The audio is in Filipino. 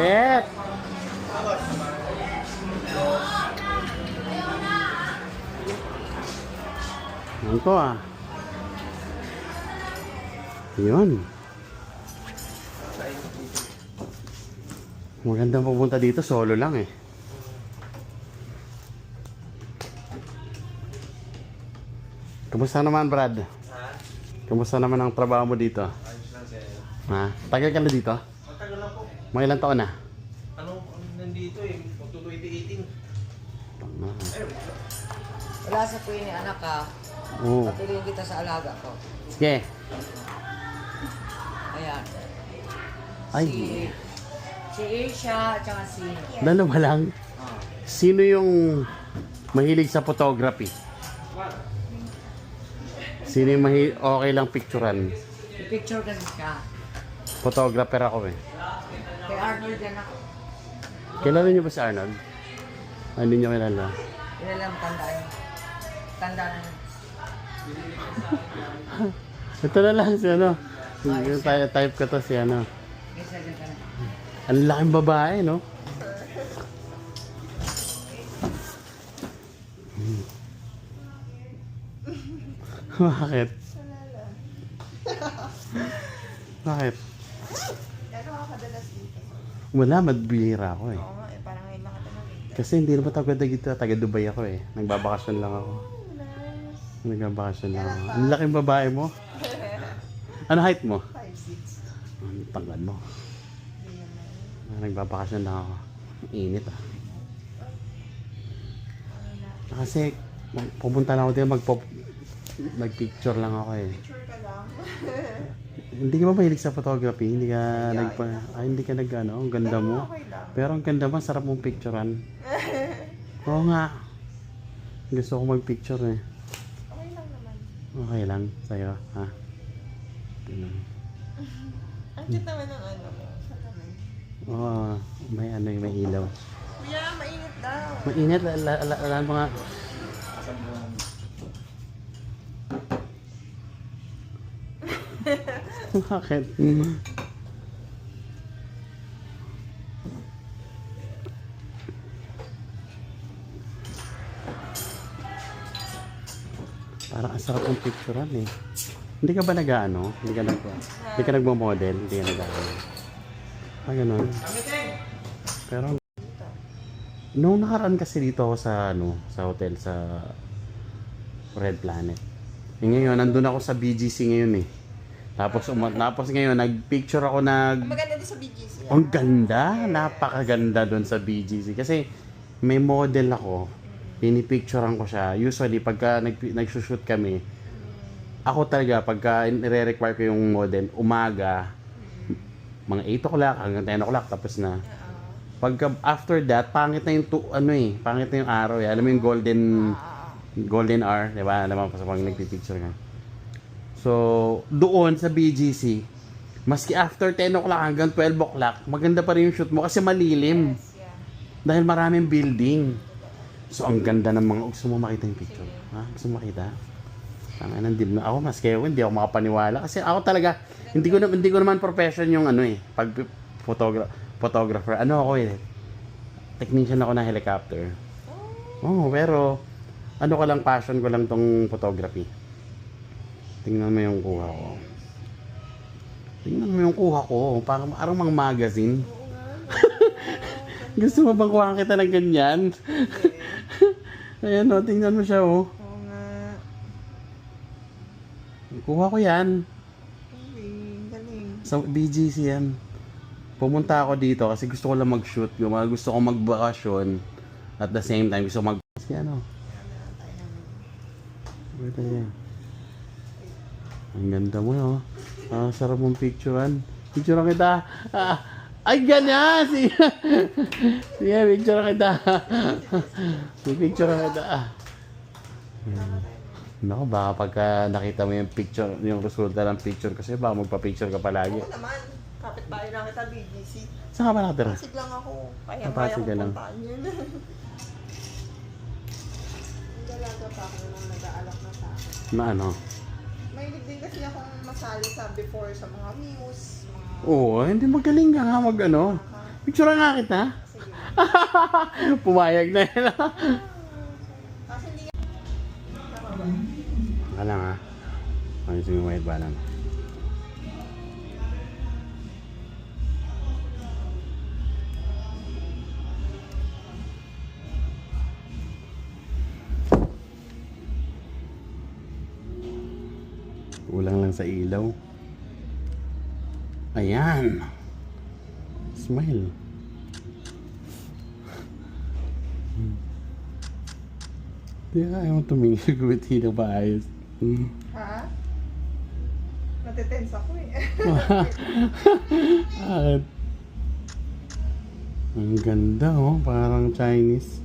Set! Ano to ah? Yun. Magandang pupunta dito, solo lang eh. Kamusta naman, Brad? Kamusta naman ang trabaho mo dito? Ayos lang sir. Ha? Tagal ka na dito? Matagal lang po. Mga ilang taon na? Ano nandito eh? Magto 2018. Ay, Wala sa kuya ni anak ka. Oo. Papiliin kita sa alaga ko. Sige. Ayan. Ay. Si Asia at saka si... Dalawa lang. Oh. Sino yung mahilig sa photography? Sino yung okay lang picturean? Picture ka siya. Photographer ako eh. Kay Arnold yan ako. Kilala niyo ba si Arnold? Ah, hindi niyo kilala. Ilalang tandaan. Tandaan na. Ito na lang si ano. Type ko to si ano. Isa dyan ka na. Ang laking babae, no? Bakit? Bakit? Gano'n ka kadalas dito? Wala, madbihira ako eh. Oo nga, parang may mga tanong eh. Kasi hindi naman taga dito, taga Dubai ako eh. Nagbabakasyon lang ako. Nagbabakasyon lang ako. Ang laking babae mo. Ano height mo? 5'6". Ang tanggal mo. Hindi naman. Nagbabakasyon lang ako. Ang init ah. Kasi pupunta lang ako dito magpicture lang ako eh. Picture ka lang. Hindi ka ba mahilig sa photography? Hindi ka hindi ka nag-ano, ang ganda mo. Okay lang. Pero ang ganda mo, sarap mong picturean. Oo nga. Gusto ko magpicture eh. Okay lang naman. Okay lang sa'yo, ha? Ganun. Ang cute naman ng ano mo. Sa kamay. Oo, may ano may ilaw. Kuya, mainit daw. Mainit, alam mo nga. Bakit? Parang ang sarap ng picturean eh. Hindi ka ba nag-ano? Hindi ka nagmo-model? Hindi ka nag-ano? Ah, ganun. Pero, nung nakaraan kasi dito ako sa, sa hotel, sa Red Planet. E ngayon, nandun ako sa BGC ngayon eh. Tapos ngayon, nag-picture ako Maganda din sa BGC. Ang ganda, napakaganda doon sa BGC. Kasi may model ako, pinipicturean ko siya. Usually, pagka nagsushoot kami, ako talaga, pagka nire-require ko yung model, umaga, mga 8 o'clock hanggang 10 o'clock, tapos na. Pagka after that, pangit na yung pangit na yung araw eh. Alam mo yung golden hour, di ba? Alam mo pag nagpipicture ka. So, doon sa BGC, maski after 10 o'clock hanggang 12 o'clock, maganda pa rin yung shoot mo kasi malilim. Yes, yeah. Dahil maraming building. So, ang ganda ng mga, gusto mo makita yung picture? Ha? Gusto mo makita? Tangan ng dib na ako, maski ako, hindi ako makapaniwala. Kasi ako talaga, hindi ko naman profession yung pag photographer. Ano ako eh, technician ako ng helicopter. Oh, pero, ano ko lang, passion ko lang tong photography. Tingnan mo yung kuha ko. Tingnan mo yung kuha ko. Parang mga magazine. Gusto mo bang kuha kita ng ganyan? Ayan o, tingnan mo siya o. Oo nga. Kuha ko yan. Galing. Sa BGC yan. Pumunta ako dito kasi gusto ko lang mag-shoot. Gusto ko magbakasyon. At the same time, gusto ko Kasi ano. Ito yan. Ang ganda mo, no? Sarap mong picturean. Picturean kita. Ay, ganyan! Sige, picturean kita. Picturean kita. Naku, baka pagka nakita mo yung picture, yung resulta ng picture kasi baka magpa-picture ka palagi. Oo naman. Kapit-bahay lang kita, BGC. Saan ka ba nakatira? Pasig lang ako. Kaya Pasig ka lang. puntaan yun. Ang dalaga pa ako nang nag-aalak na sa akin. Na ano? Mahilig din kasi akong masali sa before sa mga muse. Oo, hindi magaling ka nga mag ano. Picture nga kita. Pumayag na yun. Kasi hindi nga. Baka lang ha. Ano yung white balance? Kulang lang sa ilaw. Ayan. Smile. Di ayaw mo tumingin kung hindi na ba ayos. Ha? Natitense ako eh. Bakit? Ang ganda oh, parang Chinese.